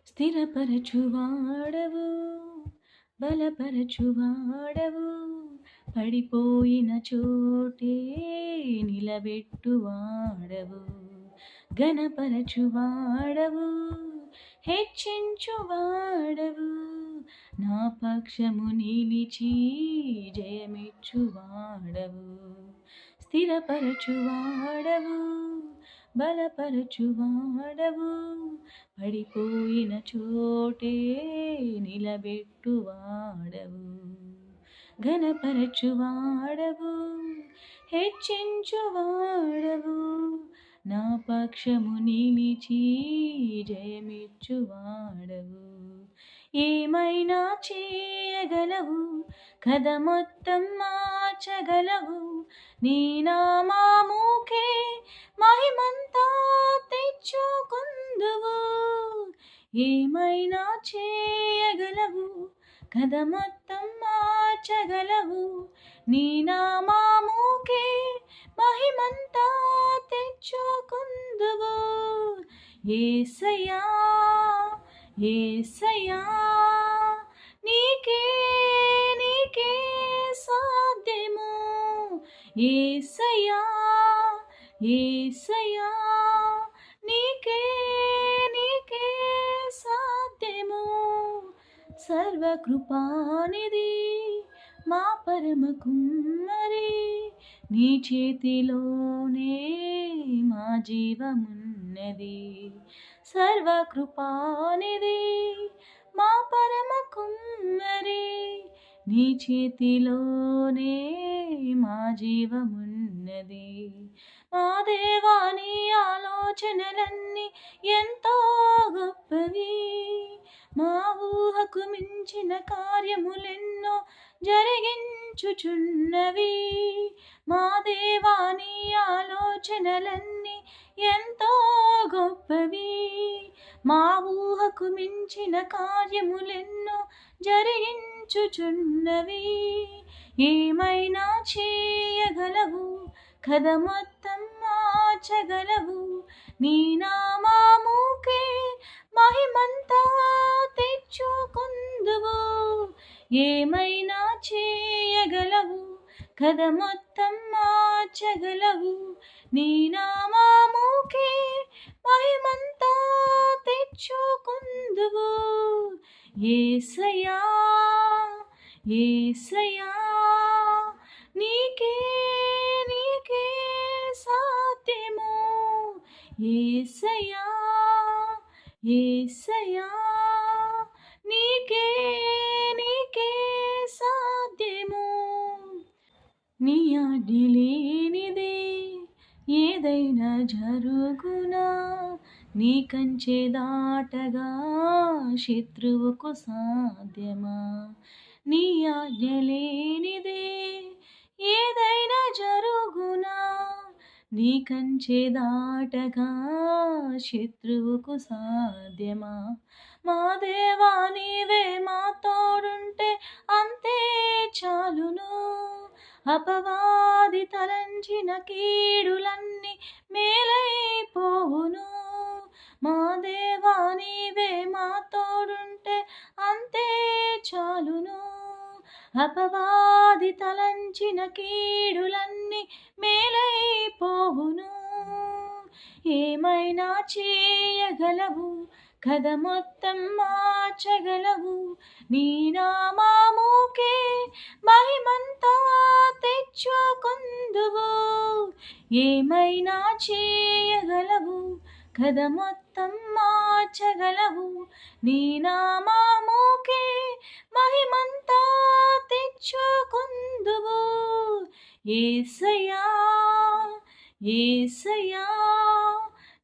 స్థిరపరచువాడవు, బలపరచువాడవు, పడిపోయిన చోటే నిలబెట్టువాడవు, ఘనపరచువాడవు, హెచ్చించువాడవు, నా పక్షము నిలిచి జయమిచ్చువాడవు, స్థిరపరచువాడవు, బలపరచువాడవు, పడిపోయిన చోటే నిలబెట్టువాడవు, ఘనపరచువాడవు, హెచ్చించువాడవు, నా పక్షము నిలిచి జయమిచ్చువాడవు, ఏమైనా చేయగలవు, కథ మొత్తం మార్చగలవు, నీ నామముకే మహిమంతా తెచ్చుకుందువు, ఏమైనా చేయగలవు, కథ మొత్తం మార్చగలవు, నీ నామముకే మహిమంతా తెచ్చుకుందువు, యేసయ్యా యేసయ్యా నీకే నీకే సాధ్యము, యేసయ్యా యేసయ్యా నీకే నీకే సాధ్యము, సర్వకృపానిధి మా పరమ కుమ్మరి, నీ చేతిలోనే మా జీవమున్నది, సర్వకృపానిధి మా పరమ కుమ్మరి, నీ చేతిలోనే మా జీవమున్నది, మా దేవా నీ ఆలోచనలన్నీ ఎంతో గొప్పవి, మా ఊహకు మించిన కార్యములెన్నో జరిగించుచున్నవి, మా దేవా నీ ఆలోచనలన్నీ ఎంతో గొప్పవి, మా ఊహకు మించిన కార్యములెన్నో జరిగించుచున్నవి, ఏమైనా చేయగలవు, కథ మొత్తం మార్చగలవు, నీ నామముకే మహిమంతా తెచ్చుకుందువు, ఏమైనా చేయగలవు, కథ మొత్తం మార్చగలవు, నీ నామముకే మహిమంతా తెచ్చుకుందువు, యేసయ్యా యేసయ్యా నీకే నీకే సాధ్యము, యేసయ్యా యేసయ్యా నీకే నీకే సాధ్యము, నీ ఆజ్ఞ లేనిదే ఏదైనా జరుగునా, నీ కంచె దాటగా శత్రువుకు సాధ్యమా, నీ ఆజ్ఞ లేనిదే ఏదైనా జరుగునా, నీ కంచె దాటగా శత్రువుకు సాధ్యమా, మా దేవా నీవే మా తోడుంటే అంతే చాలును, అపవాది తలంచిన కీడులన్నీ మేలైపోవును, మా దేవా నీవే మా తోడుంటే అంతే చాలును, అపవాది తలంచిన కీడులన్నీ మేలైపోవును, ఏమైనా చేయగలవు, కథ మొత్తం మార్చగలవు, నీ నామముకే మహిమంతా తెచ్చుకుందువు, ఏమైనా చేయగలవు, కథ మొత్తం మార్చగలవు, నీ నామముకే మహిమంతా తెచ్చుకుందువు, యేసయ్యా యేసయ్యా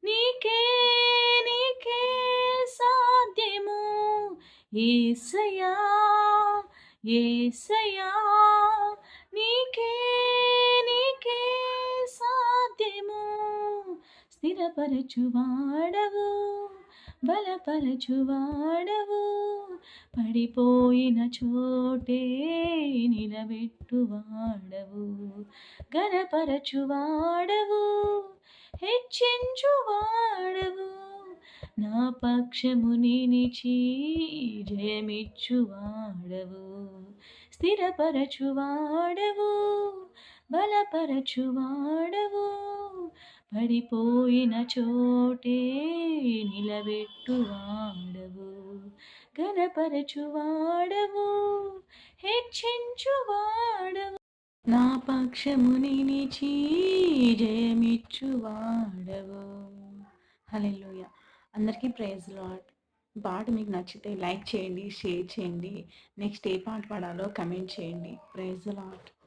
నీకే నీకే సాధ్యము, యేసయ్యా యేసయ్యా నీకే నీకే సాధ్యము, స్థిరపరచువాడవు, బలపరచువాడవు, పడిపోయిన చోటే నిలబెట్టువాడవు, ఘనపరచువాడవు, హెచ్చించువాడవు, నా పక్షము నిలిచి జయమిచ్చువాడవు, స్థిరపరచువాడవు, బలపరచువాడవు, పడిపోయిన చోటే నిలబెట్టువాడవు, ఘనపరచువాడవు, హెచ్చించువాడవు, నా పక్షము నిలిచి జయమిచ్చువాడవు. హల్లెలూయా. అందరికీ ప్రైజ్ లార్డ్. పాట మీకు నచ్చితే లైక్ చేయండి, షేర్ చేయండి. నెక్స్ట్ ఏ పాట పాడాలో కమెంట్ చేయండి. Praise lord.